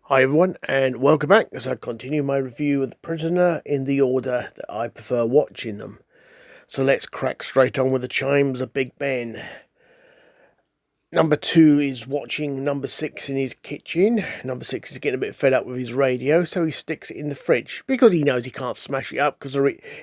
Hi everyone, and welcome back as I continue my review of The Prisoner in the order that I prefer watching them. So let's crack straight on with the Chimes of Big Ben. Number 2 is watching number 6 in his kitchen. Number 6 is getting a bit fed up with his radio, so he sticks it in the fridge because he knows he can't smash it up because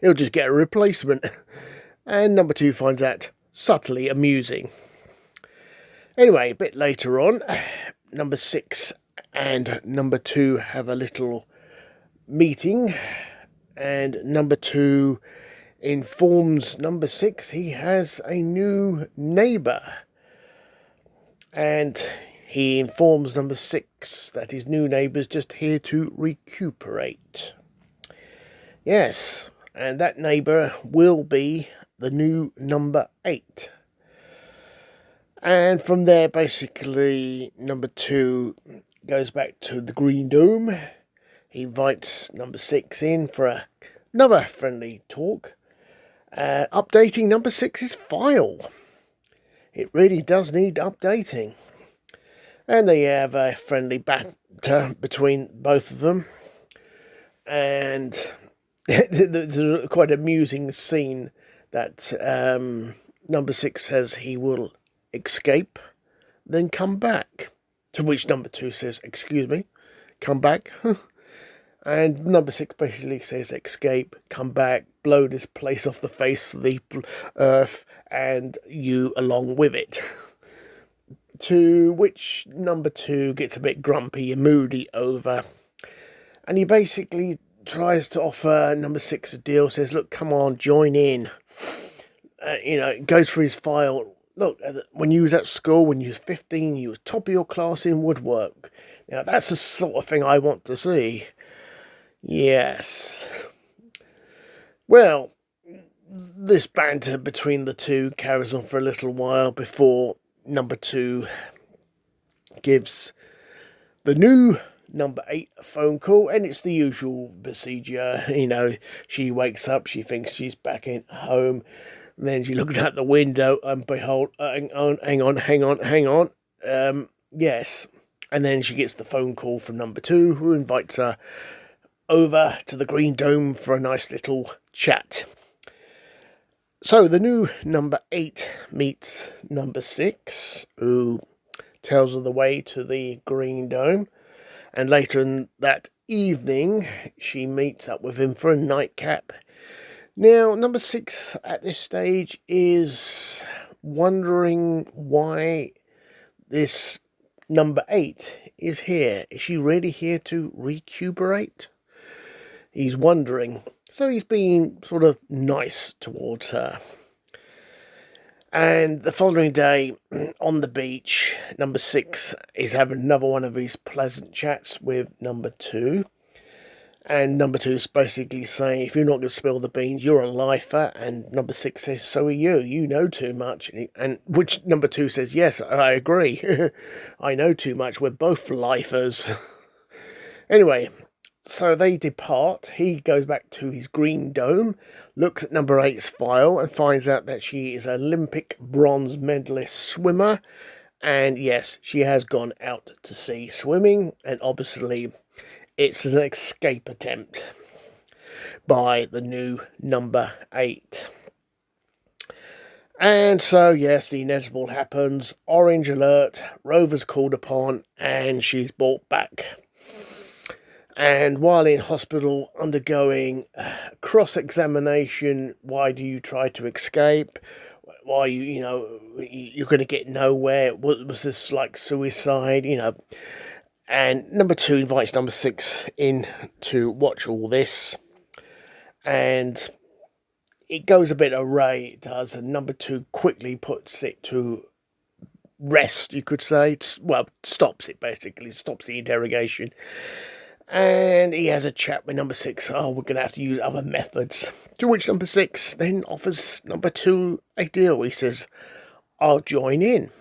he'll just get a replacement. And number 2 finds that subtly amusing. Anyway, a bit later on, number 6 and number 2 have a little meeting, and number 2 informs number 6 he has a new neighbour, and he informs number 6 that his new neighbour's just here to recuperate. Yes, and that neighbour will be the new number 8. And from there, basically, number 2 goes back to the Green Dome. He invites number 6 in for another friendly talk, updating number 6's file. It really does need updating. And they have a friendly banter between both of them. And there's a quite amusing scene that number 6 says he will escape, then come back. To which number 2 says, "Excuse me, come back." And number 6 basically says, "Escape, come back, blow this place off the face of the earth, and you along with it." To which number 2 gets a bit grumpy and moody over. And he basically tries to offer number 6 a deal, says, "Look, come on, join in." Goes through his file. Look, when you was at school, when you was 15, you was top of your class in woodwork. Now, that's the sort of thing I want to see. Yes. Well, this banter between the two carries on for a little while before number 2 gives the new number 8 a phone call, and it's the usual procedure. She wakes up, she thinks she's back in home. And then she looks out the window and behold, hang on. Yes. And then she gets the phone call from number 2, who invites her over to the Green Dome for a nice little chat. So the new number 8 meets number 6, who tells her the way to the Green Dome. And later in that evening, she meets up with him for a nightcap. Now, number 6 at this stage is wondering why this number 8 is here. Is she really here to recuperate? He's wondering. So he's being sort of nice towards her. And the following day, on the beach, number 6 is having another one of his pleasant chats with number 2. And number 2 is basically saying, if you're not going to spill the beans, you're a lifer. And number 6 says, so are you. You know too much. And which number 2 says, yes, I agree. I know too much. We're both lifers. Anyway, so they depart. He goes back to his Green Dome, looks at number 8's file, and finds out that she is an Olympic bronze medalist swimmer. And yes, she has gone out to sea swimming. And obviously, it's an escape attempt by the new number 8. And so, yes, the inevitable happens. Orange alert, Rover's called upon, and she's brought back. And while in hospital undergoing cross-examination, why do you try to escape? Why you're going to get nowhere? Was this like suicide? And number 2 invites number 6 in to watch all this. And it goes a bit array, it does. And number 2 quickly puts it to rest, you could say. Well, stops it, basically. Stops the interrogation. And he has a chat with number 6. Oh, we're going to have to use other methods. To which number 6 then offers number 2 a deal. He says, I'll join in.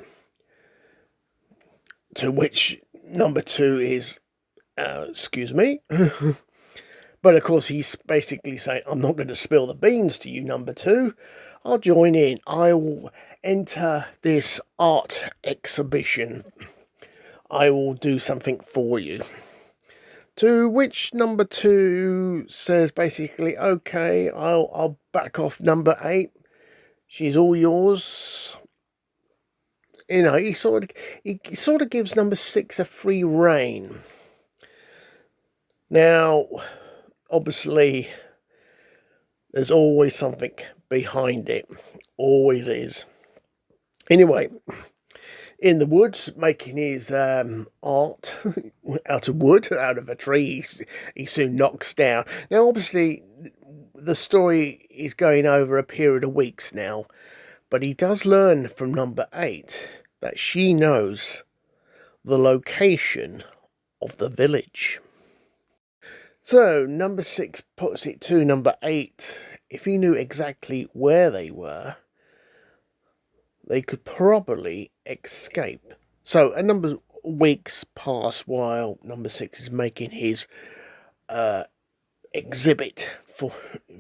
To which number 2 is, excuse me. But of course, he's basically saying, I'm not going to spill the beans to you, number 2. I'll join in. I will enter this art exhibition. I will do something for you. To which number 2 says basically, okay, I'll back off number 8. She's all yours. You know, he sort of gives number 6 a free rein. Now, obviously, there's always something behind it. Always is. Anyway, in the woods, making his art out of wood, out of a tree, he soon knocks down. Now, obviously, the story is going over a period of weeks now, but he does learn from number 8 that she knows the location of the village. So, number 6 puts it to number 8. If he knew exactly where they were, they could probably escape. So, a number of weeks pass while number 6 is making his exhibit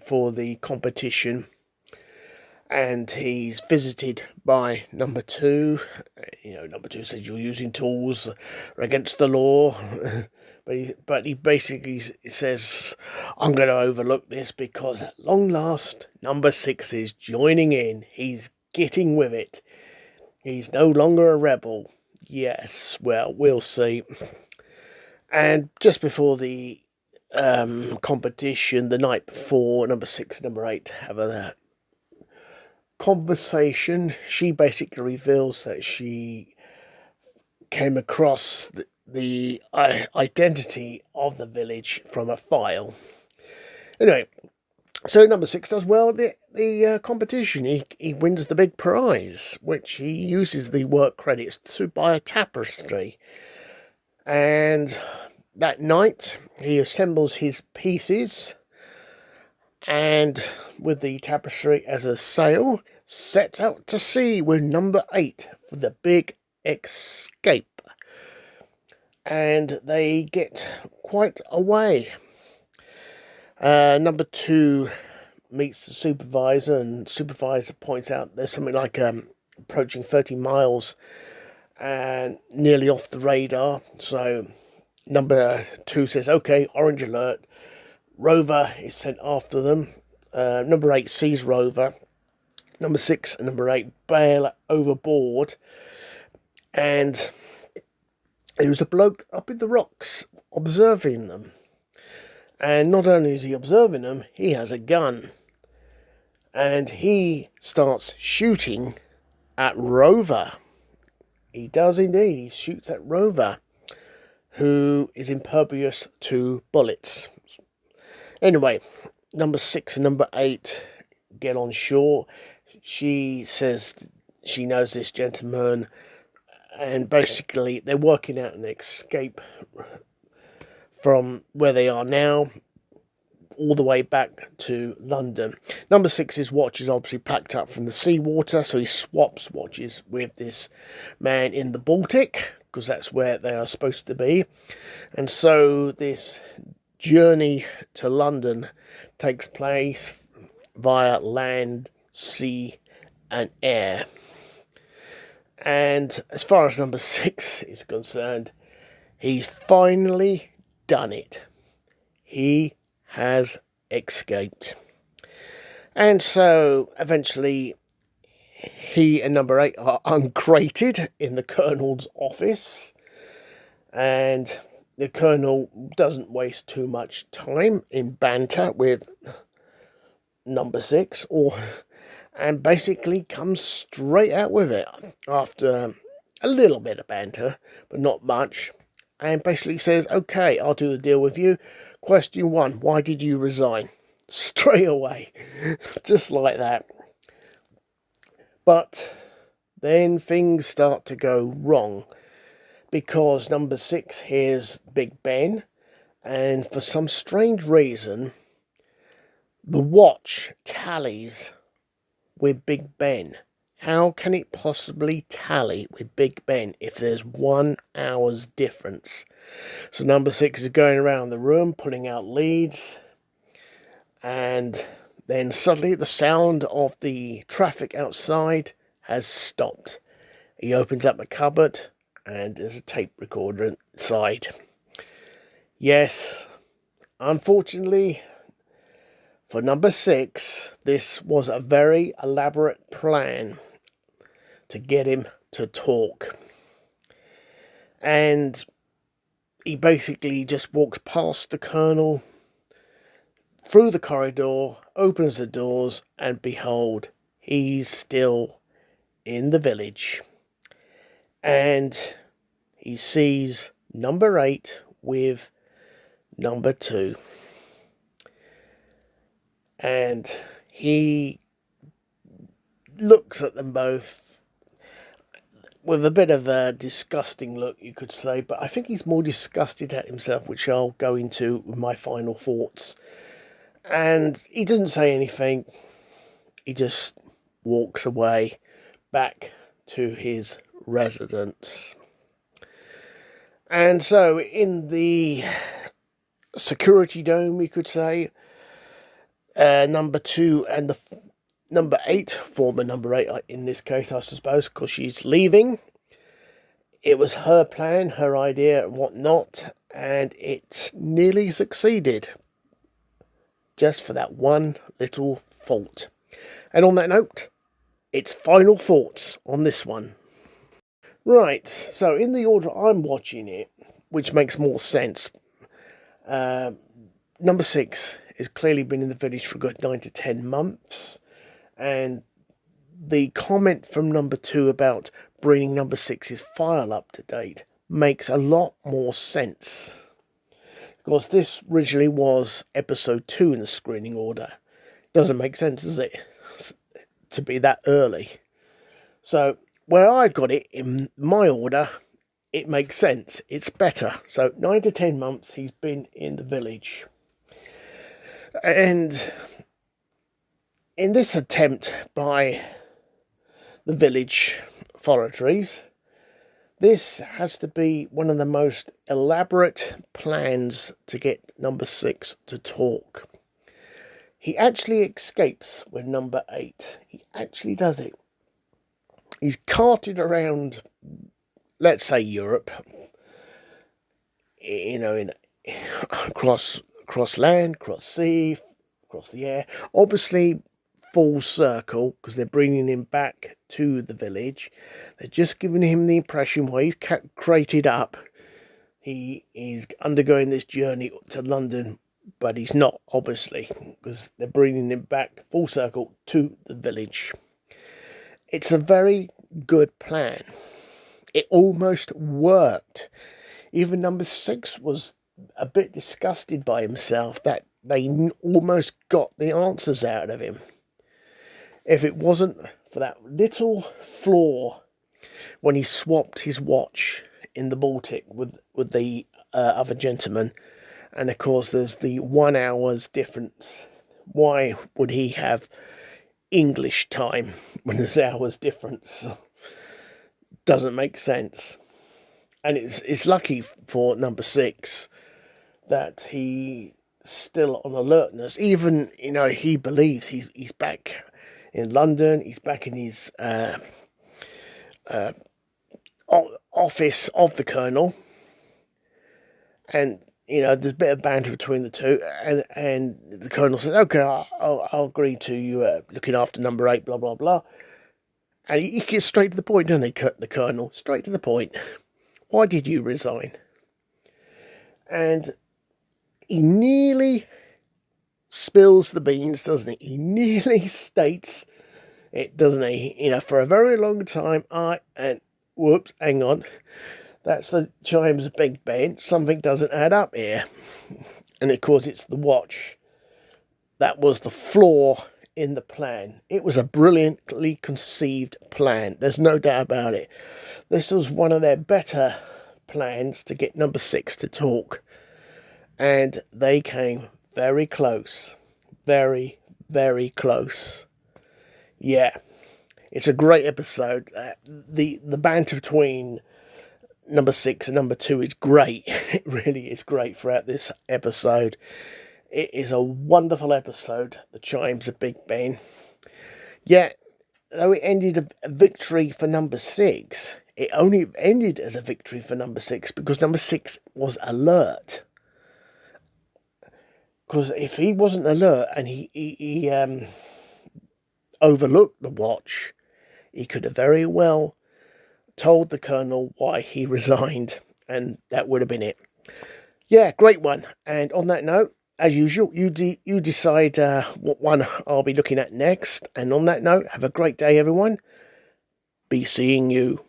for the competition. And he's visited by number 2. You know, number 2 says you're using tools against the law. But he basically says, I'm going to overlook this because at long last, number 6 is joining in. He's getting with it. He's no longer a rebel. Yes, well, we'll see. And just before the competition, the night before, number 6 and number 8 have a conversation. She basically reveals that she came across the identity of the village from a file. Anyway, so number 6 does well the competition. He wins the big prize, which he uses the work credits to buy a tapestry. And that night, he assembles his pieces and, with the tapestry as a sail, sets out to sea with number 8 for the big escape. And they get quite a way. Number 2 meets the supervisor, and the supervisor points out there's something like approaching 30 miles and nearly off the radar. So number 2 says, okay, orange alert. Rover is sent after them. Number 8 sees Rover. Number 6 and number 8 bail overboard. And there was a bloke up in the rocks observing them. And not only is he observing them, he has a gun. And he starts shooting at Rover. He does indeed. He shoots at Rover, who is impervious to bullets. Anyway, number 6 and number 8 get on shore. She says she knows this gentleman, and basically they're working out an escape from where they are now all the way back to London. Number 6's watch is obviously packed up from the seawater, so he swaps watches with this man in the Baltic, because that's where they are supposed to be. And so this journey to London takes place via land, sea, and air. And as far as number 6 is concerned, he's finally done it. He has escaped. And so eventually he and number 8 are uncrated in the Colonel's office, and the Colonel doesn't waste too much time in banter with number 6, and basically comes straight out with it after a little bit of banter, but not much, and basically says, okay, I'll do the deal with you. Question 1, why did you resign? Straight away, just like that. But then things start to go wrong, because number 6 hears Big Ben, and for some strange reason, the watch tallies with Big Ben. How can it possibly tally with Big Ben if there's 1 hour's difference? So number 6 is going around the room, pulling out leads, and then suddenly the sound of the traffic outside has stopped. He opens up a cupboard, and there's a tape recorder inside. Yes, unfortunately, for number 6, this was a very elaborate plan to get him to talk. And he basically just walks past the Colonel, through the corridor, opens the doors, and behold, he's still in the village. And he sees number 8 with number 2. And he looks at them both with a bit of a disgusting look, you could say, but I think he's more disgusted at himself, which I'll go into with my final thoughts. And he doesn't say anything, he just walks away back to his residence. And so in the security dome, you could say, number 2 and the number 8, former number 8 in this case, I suppose, because she's leaving. It was her plan, her idea and whatnot, and it nearly succeeded. Just for that one little fault. And on that note, it's final thoughts on this one. Right, so in the order I'm watching it, which makes more sense, number 6 has clearly been in the village for a good 9 to 10 months, and the comment from number 2 about bringing number 6's file up to date makes a lot more sense. Because this originally was episode 2 in the screening order. Doesn't make sense, does it? To be that early. So, where I got it in my order, it makes sense. It's better. So, 9 to 10 months he's been in the village. And in this attempt by the village authorities, this has to be one of the most elaborate plans to get number 6 to talk. He actually escapes with number 8. He actually does it. He's carted around, let's say, Europe, across land, across sea, across the air. Obviously, full circle, because they're bringing him back to the village. They're just giving him the impression where he's crated up. He is undergoing this journey to London, but he's not, obviously, because they're bringing him back full circle to the village. It's a very good plan. It almost worked. Even number 6 was a bit disgusted by himself that they almost got the answers out of him. If it wasn't for that little flaw when he swapped his watch in the Baltic with the other gentleman, and of course there's the 1 hour's difference. Why would he have English time when there's hours difference? Doesn't make sense. And it's lucky for number 6 that he's still on alertness. Even, he believes he's back in London. He's back in his office of the Colonel. And, there's a bit of banter between the two. And the Colonel says, okay, I'll agree to you looking after number 8, blah, blah, blah. And he gets straight to the point, doesn't he, the Colonel? Straight to the point. Why did you resign? And he nearly spills the beans, doesn't he? He nearly states it, doesn't he? For a very long time, whoops, hang on. That's the Chimes of Big Ben. Something doesn't add up here. And of course, it's the watch. That was the flaw in the plan. It was a brilliantly conceived plan. There's no doubt about it. This was one of their better plans to get number 6 to talk. And they came very close. Very, very close. Yeah. It's a great episode. The banter between number 6 and number 2 is great. It really is great throughout this episode. It is a wonderful episode, The Chimes of Big Ben. Yet, though it ended a victory for number 6, it only ended as a victory for number 6 because number 6 was alert. Because if he wasn't alert and he overlooked the watch, he could have very well told the colonel why he resigned, and that would have been it. Yeah, great one. And on that note, as usual, you decide what one I'll be looking at next. And on that note, have a great day, everyone. Be seeing you.